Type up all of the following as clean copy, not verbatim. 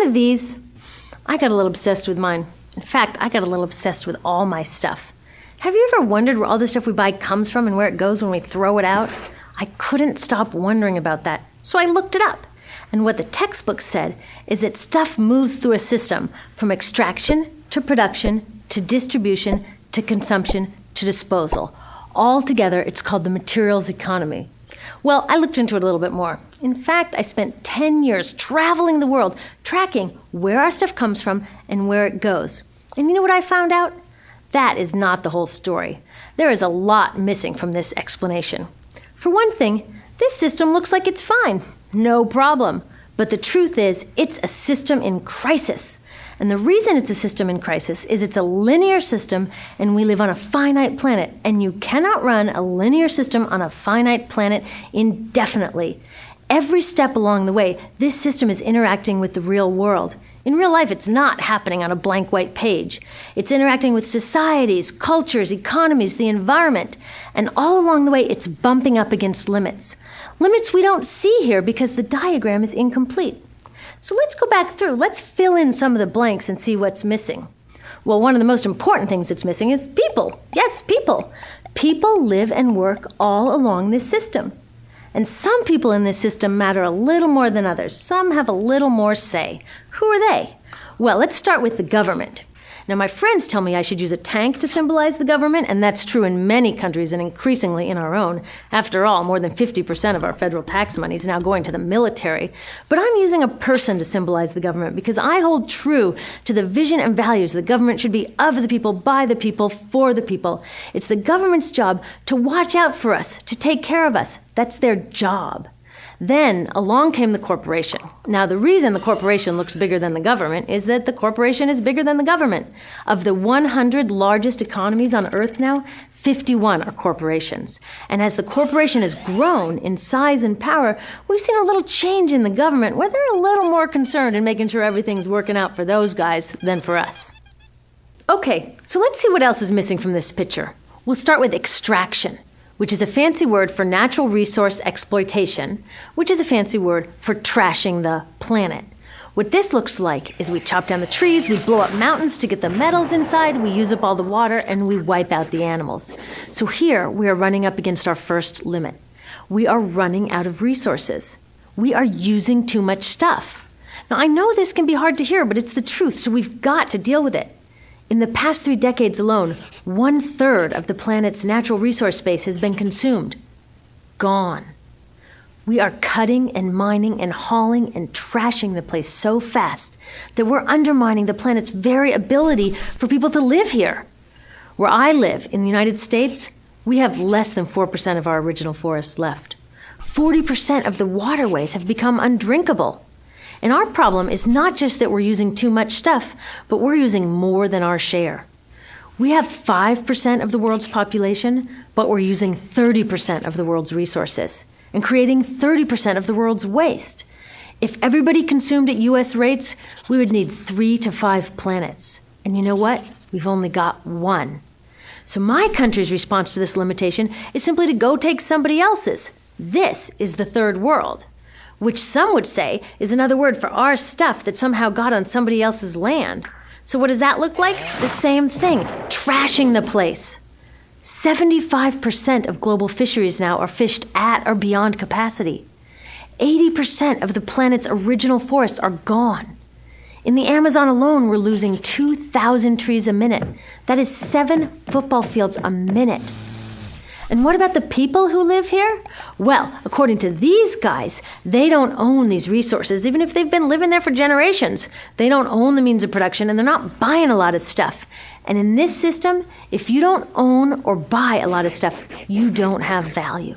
Of these, I got a little obsessed with mine. In fact, I got a little obsessed with all my stuff. Have you ever wondered where all the stuff we buy comes from and where it goes when we throw it out? I couldn't stop wondering about that, so I looked it up. And what the textbook said is that stuff moves through a system from extraction to production to distribution to consumption to disposal. All together, it's called the materials economy. Well, I looked into it a little bit more. In fact, I spent 10 years traveling the world, tracking where our stuff comes from and where it goes. And you know what I found out? That is not the whole story. There is a lot missing from this explanation. For one thing, this system looks like it's fine. No problem. But the truth is, it's a system in crisis. And the reason it's a system in crisis is it's a linear system and we live on a finite planet. And you cannot run a linear system on a finite planet indefinitely. Every step along the way, this system is interacting with the real world. In real life, it's not happening on a blank white page. It's interacting with societies, cultures, economies, the environment. And all along the way, it's bumping up against limits. Limits we don't see here because the diagram is incomplete. So let's go back through. Let's fill in some of the blanks and see what's missing. Well, one of the most important things that's missing is people. Yes, people. People live and work all along this system. And some people in this system matter a little more than others. Some have a little more say. Who are they? Well, let's start with the government. Now, my friends tell me I should use a tank to symbolize the government, and that's true in many countries and increasingly in our own. After all, more than 50% of our federal tax money is now going to the military. But I'm using a person to symbolize the government because I hold true to the vision and values the government should be of the people, by the people, for the people. It's the government's job to watch out for us, to take care of us. That's their job. Then along came the corporation. Now, the reason the corporation looks bigger than the government is that the corporation is bigger than the government. Of the 100 largest economies on Earth now, 51 are corporations. And as the corporation has grown in size and power, we've seen a little change in the government where they're a little more concerned in making sure everything's working out for those guys than for us. Okay, so let's see what else is missing from this picture. We'll start with extraction, which is a fancy word for natural resource exploitation, which is a fancy word for trashing the planet. What this looks like is we chop down the trees, we blow up mountains to get the metals inside, we use up all the water, and we wipe out the animals. So here we are running up against our first limit. We are running out of resources. We are using too much stuff. Now, I know this can be hard to hear, but it's the truth, so we've got to deal with it. In the past 3 decades alone, 1/3 of the planet's natural resource base has been consumed. Gone. We are cutting and mining and hauling and trashing the place so fast that we're undermining the planet's very ability for people to live here. Where I live, in the United States, we have less than 4% of our original forests left. 40% of the waterways have become undrinkable. And our problem is not just that we're using too much stuff, but we're using more than our share. We have 5% of the world's population, but we're using 30% of the world's resources and creating 30% of the world's waste. If everybody consumed at U.S. rates, we would need 3 to 5 planets. And you know what? We've only got 1. So my country's response to this limitation is simply to go take somebody else's. This is the third world, which some would say is another word for our stuff that somehow got on somebody else's land. So what does that look like? The same thing, trashing the place. 75% of global fisheries now are fished at or beyond capacity. 80% of the planet's original forests are gone. In the Amazon alone, we're losing 2,000 trees a minute. That is 7 football fields a minute. And what about the people who live here? Well, according to these guys, they don't own these resources, even if they've been living there for generations. They don't own the means of production, and they're not buying a lot of stuff. And in this system, if you don't own or buy a lot of stuff, you don't have value.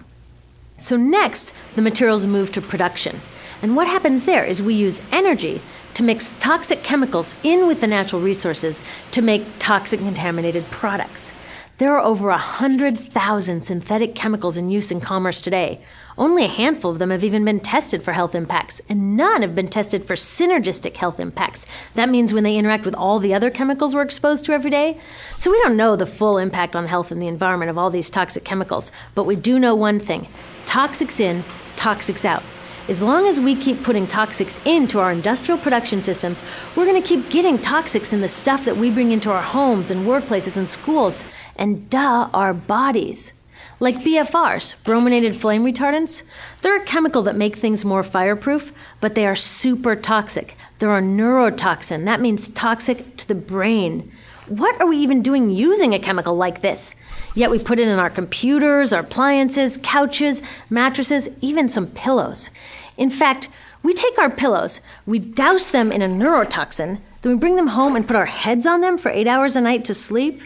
So next, the materials move to production. And what happens there is we use energy to mix toxic chemicals in with the natural resources to make toxic contaminated products. There are over 100,000 synthetic chemicals in use in commerce today. Only a handful of them have even been tested for health impacts, and none have been tested for synergistic health impacts. That means when they interact with all the other chemicals we're exposed to every day. So we don't know the full impact on health and the environment of all these toxic chemicals, but we do know one thing: toxics in, toxics out. As long as we keep putting toxics into our industrial production systems, we're going to keep getting toxics in the stuff that we bring into our homes and workplaces and schools, and our bodies. Like BFRs, brominated flame retardants, they're a chemical that make things more fireproof, but they are super toxic. They're a neurotoxin. That means toxic to the brain. What are we even doing using a chemical like this? Yet we put it in our computers, our appliances, couches, mattresses, even some pillows. In fact, we take our pillows, we douse them in a neurotoxin, then we bring them home and put our heads on them for 8 hours a night to sleep.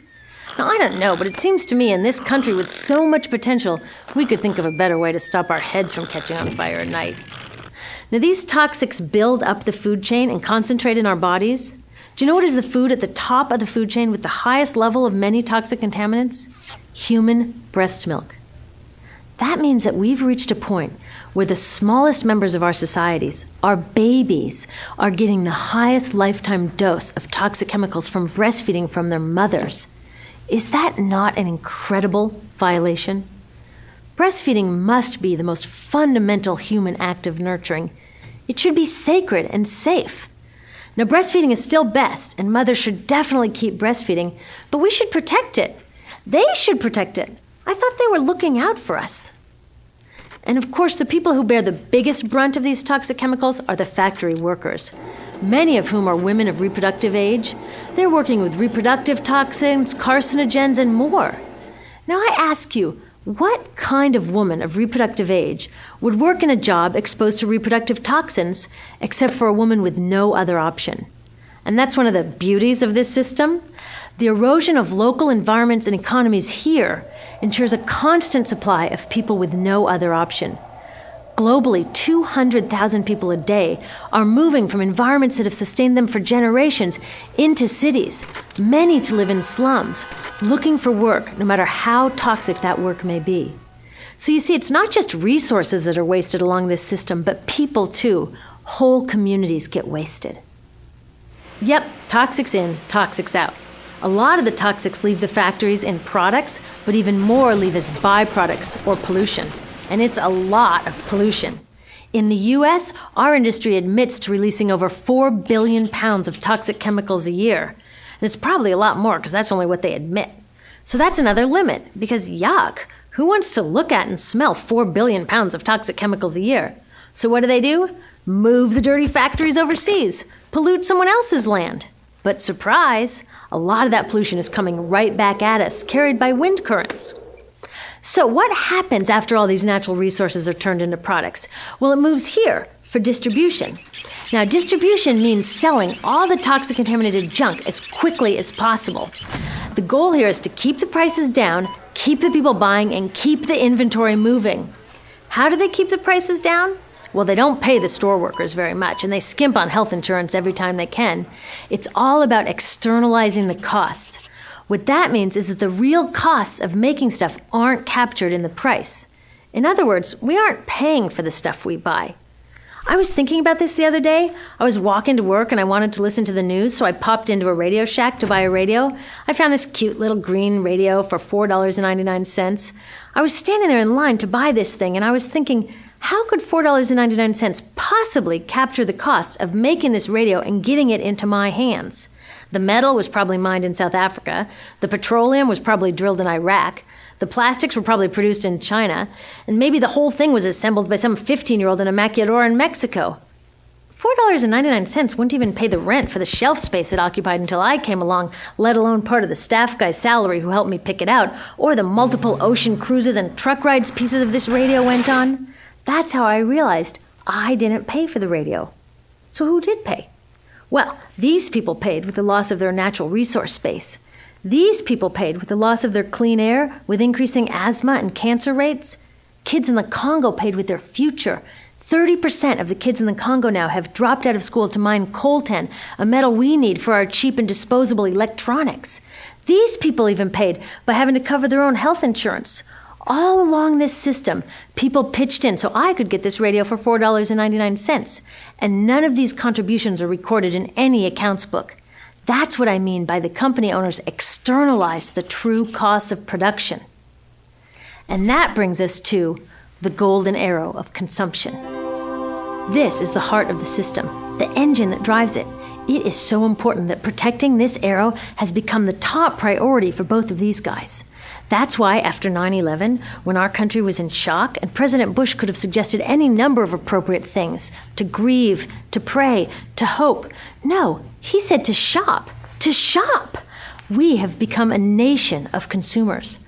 Now, I don't know, but it seems to me in this country with so much potential, we could think of a better way to stop our heads from catching on fire at night. Now, these toxics build up the food chain and concentrate in our bodies. Do you know what is the food at the top of the food chain with the highest level of many toxic contaminants? Human breast milk. That means that we've reached a point where the smallest members of our societies, our babies, are getting the highest lifetime dose of toxic chemicals from breastfeeding from their mothers. Is that not an incredible violation? Breastfeeding must be the most fundamental human act of nurturing. It should be sacred and safe. Now, breastfeeding is still best, and mothers should definitely keep breastfeeding, but we should protect it. They should protect it. I thought they were looking out for us. And of course, the people who bear the biggest brunt of these toxic chemicals are the factory workers, many of whom are women of reproductive age. They're working with reproductive toxins, carcinogens, and more. Now I ask you, what kind of woman of reproductive age would work in a job exposed to reproductive toxins except for a woman with no other option? And that's one of the beauties of this system. The erosion of local environments and economies here ensures a constant supply of people with no other option. Globally, 200,000 people a day are moving from environments that have sustained them for generations into cities, many to live in slums, looking for work, no matter how toxic that work may be. So you see, it's not just resources that are wasted along this system, but people too. Whole communities get wasted. Yep, toxics in, toxics out. A lot of the toxics leave the factories in products, but even more leave as byproducts or pollution. And it's a lot of pollution. In the U.S., our industry admits to releasing over 4 billion pounds of toxic chemicals a year. And it's probably a lot more because that's only what they admit. So that's another limit, because yuck, who wants to look at and smell 4 billion pounds of toxic chemicals a year? So what do? Move the dirty factories overseas, pollute someone else's land. But surprise, a lot of that pollution is coming right back at us, carried by wind currents. So what happens after all these natural resources are turned into products? Well, it moves here for distribution. Now, distribution means selling all the toxic contaminated junk as quickly as possible. The goal here is to keep the prices down, keep the people buying, and keep the inventory moving. How do they keep the prices down? Well, they don't pay the store workers very much, and they skimp on health insurance every time they can. It's all about externalizing the costs. What that means is that the real costs of making stuff aren't captured in the price. In other words, we aren't paying for the stuff we buy. I was thinking about this the other day. I was walking to work and I wanted to listen to the news, so I popped into a Radio Shack to buy a radio. I found this cute little green radio for $4.99. I was standing there in line to buy this thing, and I was thinking, how could $4.99 possibly capture the cost of making this radio and getting it into my hands? The metal was probably mined in South Africa. The petroleum was probably drilled in Iraq. The plastics were probably produced in China. And maybe the whole thing was assembled by some 15-year-old in a maquiladora in Mexico. $4.99 wouldn't even pay the rent for the shelf space it occupied until I came along, let alone part of the staff guy's salary who helped me pick it out, or the multiple ocean cruises and truck rides pieces of this radio went on. That's how I realized I didn't pay for the radio. So who did pay? Well, these people paid with the loss of their natural resource space. These people paid with the loss of their clean air, with increasing asthma and cancer rates. Kids in the Congo paid with their future. 30% of the kids in the Congo now have dropped out of school to mine coltan, a metal we need for our cheap and disposable electronics. These people even paid by having to cover their own health insurance. All along this system, people pitched in so I could get this radio for $4.99, and none of these contributions are recorded in any accounts book. That's what I mean by the company owners externalized the true costs of production. And that brings us to the golden arrow of consumption. This is the heart of the system, the engine that drives it. It is so important that protecting this arrow has become the top priority for both of these guys. That's why after 9/11, when our country was in shock, and President Bush could have suggested any number of appropriate things, to grieve, to pray, to hope. No, he said to shop. To shop! We have become a nation of consumers.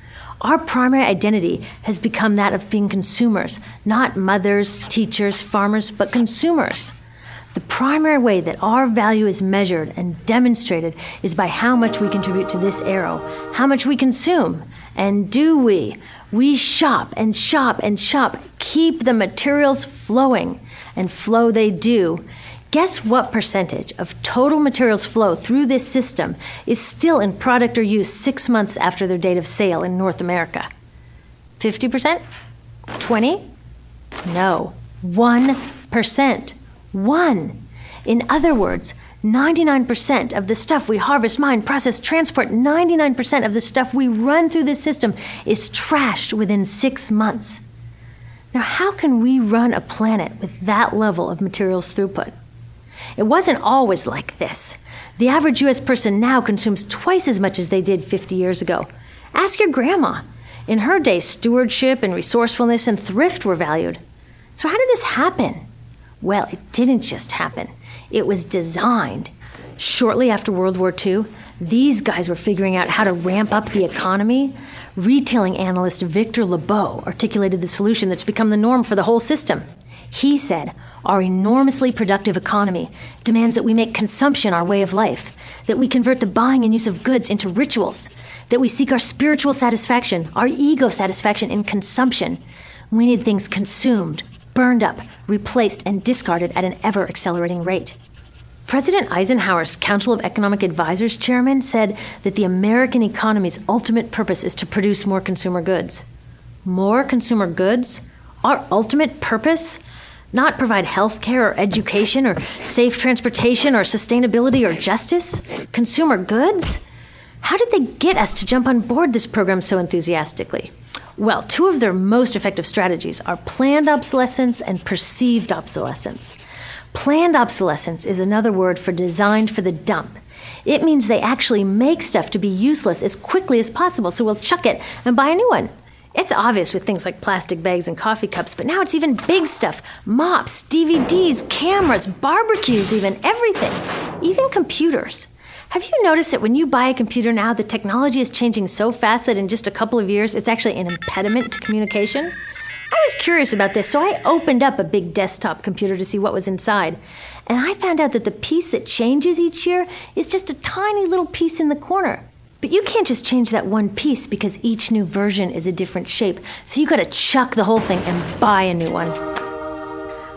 Our primary identity has become that of being consumers, not mothers, teachers, farmers, but consumers. The primary way that our value is measured and demonstrated is by how much we contribute to this arrow, how much we consume. And do we? We shop and shop and shop, keep the materials flowing, and flow they do. Guess what percentage of total materials flow through this system is still in product or use 6 months after their date of sale in North America? 50%? 20? No, 1%. 1. In other words, 99% of the stuff we harvest, mine, process, transport, 99% of the stuff we run through this system is trashed within 6 months. Now, how can we run a planet with that level of materials throughput? It wasn't always like this. The average U.S. person now consumes twice as much as they did 50 years ago. Ask your grandma. In her day, stewardship and resourcefulness and thrift were valued. So how did this happen? Well, it didn't just happen. It was designed. Shortly after World War II, these guys were figuring out how to ramp up the economy. Retailing analyst Victor Lebeau articulated the solution that's become the norm for the whole system. He said, our enormously productive economy demands that we make consumption our way of life, that we convert the buying and use of goods into rituals, that we seek our spiritual satisfaction, our ego satisfaction in consumption. We need things consumed, burned up, replaced, and discarded at an ever-accelerating rate. President Eisenhower's Council of Economic Advisors chairman said that the American economy's ultimate purpose is to produce more consumer goods. More consumer goods? Our ultimate purpose? Not provide health care or education or safe transportation or sustainability or justice? Consumer goods? How did they get us to jump on board this program so enthusiastically? Well, two of their most effective strategies are planned obsolescence and perceived obsolescence. Planned obsolescence is another word for designed for the dump. It means they actually make stuff to be useless as quickly as possible, so we'll chuck it and buy a new one. It's obvious with things like plastic bags and coffee cups, but now it's even big stuff. Mops, DVDs, cameras, barbecues even, everything. Even computers. Have you noticed that when you buy a computer now, the technology is changing so fast that in just a couple of years, it's actually an impediment to communication? I was curious about this, so I opened up a big desktop computer to see what was inside. And I found out that the piece that changes each year is just a tiny little piece in the corner. But you can't just change that one piece because each new version is a different shape. So you gotta chuck the whole thing and buy a new one.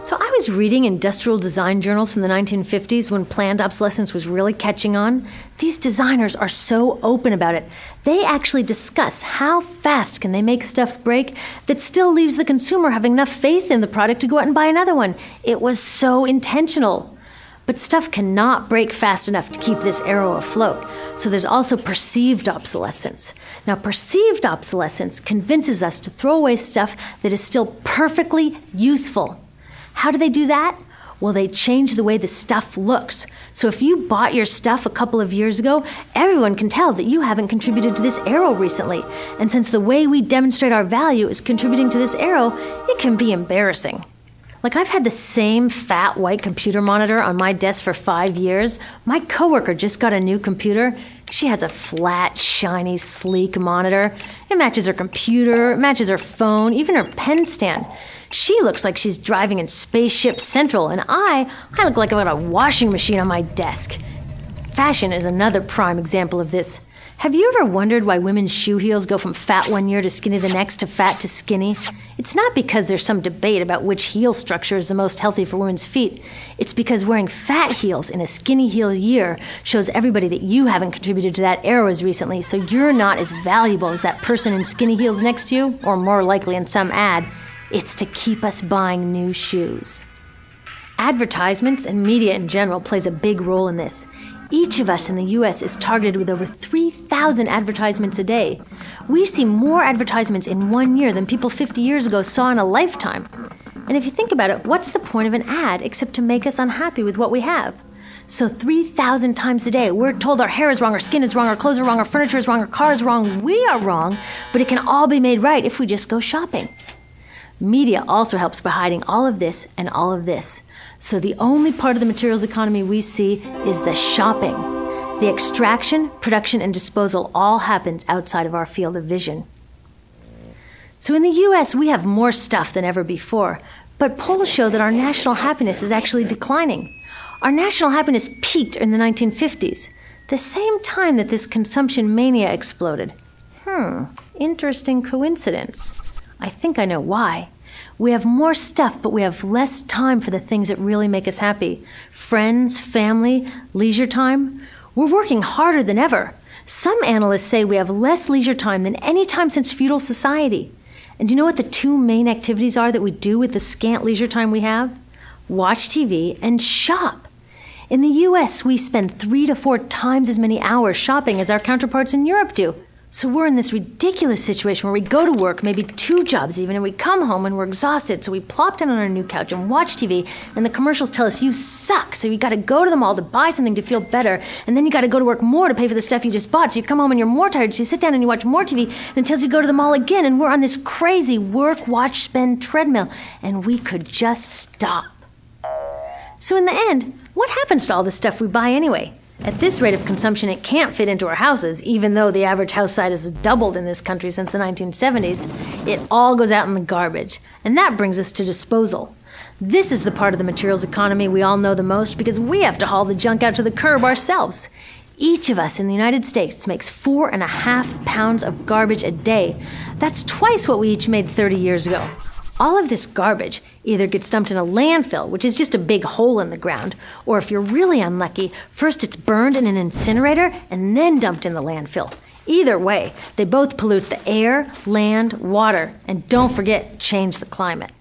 So I was reading industrial design journals from the 1950s when planned obsolescence was really catching on. These designers are so open about it. They actually discuss how fast can they make stuff break that still leaves the consumer having enough faith in the product to go out and buy another one. It was so intentional. But stuff cannot break fast enough to keep this arrow afloat. So there's also perceived obsolescence. Now, perceived obsolescence convinces us to throw away stuff that is still perfectly useful. How do they do that? Well, they change the way the stuff looks. So if you bought your stuff a couple of years ago, everyone can tell that you haven't contributed to this arrow recently. And since the way we demonstrate our value is contributing to this arrow, it can be embarrassing. Like, I've had the same fat white computer monitor on my desk for 5 years. My coworker just got a new computer. She has a flat, shiny, sleek monitor. It matches her computer, it matches her phone, even her pen stand. She looks like she's driving in Spaceship Central, and I look like I've got a washing machine on my desk. Fashion is another prime example of this. Have you ever wondered why women's shoe heels go from fat one year to skinny the next to fat to skinny? It's not because there's some debate about which heel structure is the most healthy for women's feet. It's because wearing fat heels in a skinny heel year shows everybody that you haven't contributed to that era as recently, so you're not as valuable as that person in skinny heels next to you, or more likely in some ad. It's to keep us buying new shoes. Advertisements and media in general plays a big role in this. Each of us in the U.S. is targeted with over 3,000 advertisements a day. We see more advertisements in 1 year than people 50 years ago saw in a lifetime. And if you think about it, what's the point of an ad except to make us unhappy with what we have? So 3,000 times a day, we're told our hair is wrong, our skin is wrong, our clothes are wrong, our furniture is wrong, our car is wrong. We are wrong, but it can all be made right if we just go shopping. Media also helps by hiding all of this and all of this. So the only part of the materials economy we see is the shopping. The extraction, production, and disposal all happens outside of our field of vision. So in the U.S., we have more stuff than ever before, but polls show that our national happiness is actually declining. Our national happiness peaked in the 1950s, the same time that this consumption mania exploded. Interesting coincidence. I think I know why. We have more stuff, but we have less time for the things that really make us happy. Friends, family, leisure time. We're working harder than ever. Some analysts say we have less leisure time than any time since feudal society. And do you know what the two main activities are that we do with the scant leisure time we have? Watch TV and shop. In the U.S., we spend 3 to 4 times as many hours shopping as our counterparts in Europe do. So we're in this ridiculous situation where we go to work, maybe 2 jobs even, and we come home and we're exhausted. So we plop down on our new couch and watch TV, and the commercials tell us you suck. So you got to go to the mall to buy something to feel better, and then you got to go to work more to pay for the stuff you just bought. So you come home and you're more tired. So you sit down and you watch more TV, and it tells you to go to the mall again. And we're on this crazy work, watch, spend treadmill, and we could just stop. So in the end, what happens to all the stuff we buy anyway? At this rate of consumption, it can't fit into our houses, even though the average house size has doubled in this country since the 1970s. It all goes out in the garbage. And that brings us to disposal. This is the part of the materials economy we all know the most because we have to haul the junk out to the curb ourselves. Each of us in the United States makes 4.5 pounds of garbage a day. That's twice what we each made 30 years ago. All of this garbage either gets dumped in a landfill, which is just a big hole in the ground, or if you're really unlucky, first it's burned in an incinerator and then dumped in the landfill. Either way, they both pollute the air, land, water, and don't forget, change the climate.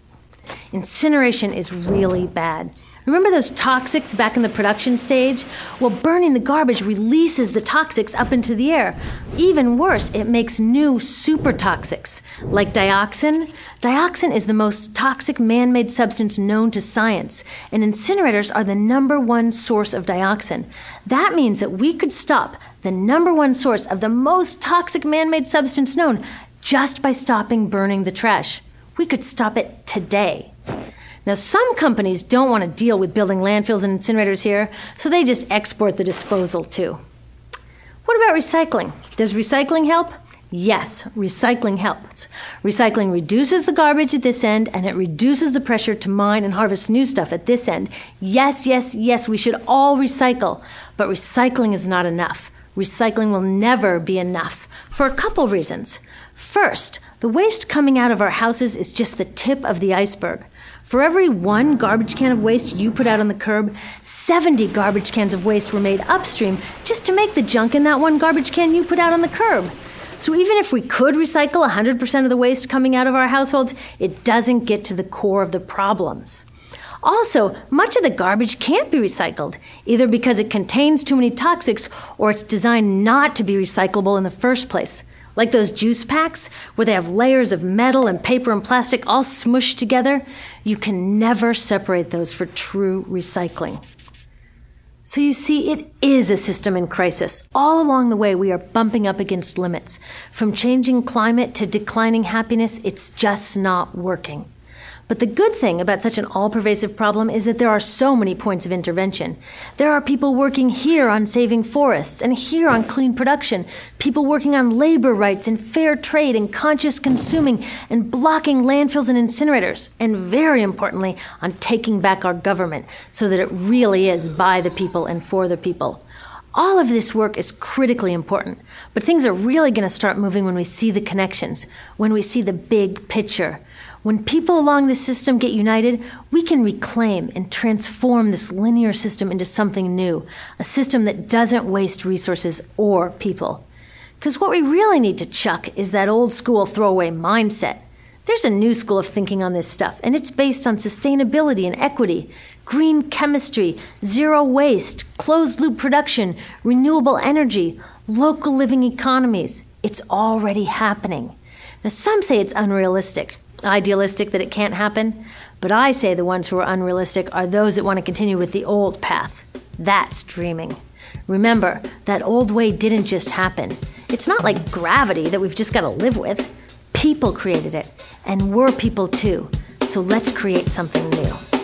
Incineration is really bad. Remember those toxics back in the production stage? Well, burning the garbage releases the toxics up into the air. Even worse, it makes new super toxics, like dioxin. Dioxin is the most toxic man-made substance known to science, and incinerators are the #1 source of dioxin. That means that we could stop the #1 source of the most toxic man-made substance known just by stopping burning the trash. We could stop it today. Now, some companies don't want to deal with building landfills and incinerators here, so they just export the disposal too. What about recycling? Does recycling help? Yes, recycling helps. Recycling reduces the garbage at this end, and it reduces the pressure to mine and harvest new stuff at this end. Yes, yes, yes, we should all recycle, but recycling is not enough. Recycling will never be enough for a couple reasons. First, the waste coming out of our houses is just the tip of the iceberg. For every 1 garbage can of waste you put out on the curb, 70 garbage cans of waste were made upstream just to make the junk in that 1 garbage can you put out on the curb. So even if we could recycle 100% of the waste coming out of our households, it doesn't get to the core of the problems. Also, much of the garbage can't be recycled, either because it contains too many toxics or it's designed not to be recyclable in the first place. Like those juice packs, where they have layers of metal and paper and plastic all smushed together, you can never separate those for true recycling. So you see, it is a system in crisis. All along the way, we are bumping up against limits. From changing climate to declining happiness, it's just not working. But the good thing about such an all-pervasive problem is that there are so many points of intervention. There are people working here on saving forests and here on clean production, people working on labor rights and fair trade and conscious consuming and blocking landfills and incinerators, and very importantly, on taking back our government so that it really is by the people and for the people. All of this work is critically important, but things are really going to start moving when we see the connections, when we see the big picture. When people along the system get united, we can reclaim and transform this linear system into something new, a system that doesn't waste resources or people. Because what we really need to chuck is that old school throwaway mindset. There's a new school of thinking on this stuff, and it's based on sustainability and equity, green chemistry, zero waste, closed-loop production, renewable energy, local living economies. It's already happening. Now, some say it's unrealistic, idealistic that it can't happen, but I say the ones who are unrealistic are those that want to continue with the old path. That's dreaming. Remember, that old way didn't just happen. It's not like gravity that we've just got to live with. People created it, and we're people too. So let's create something new.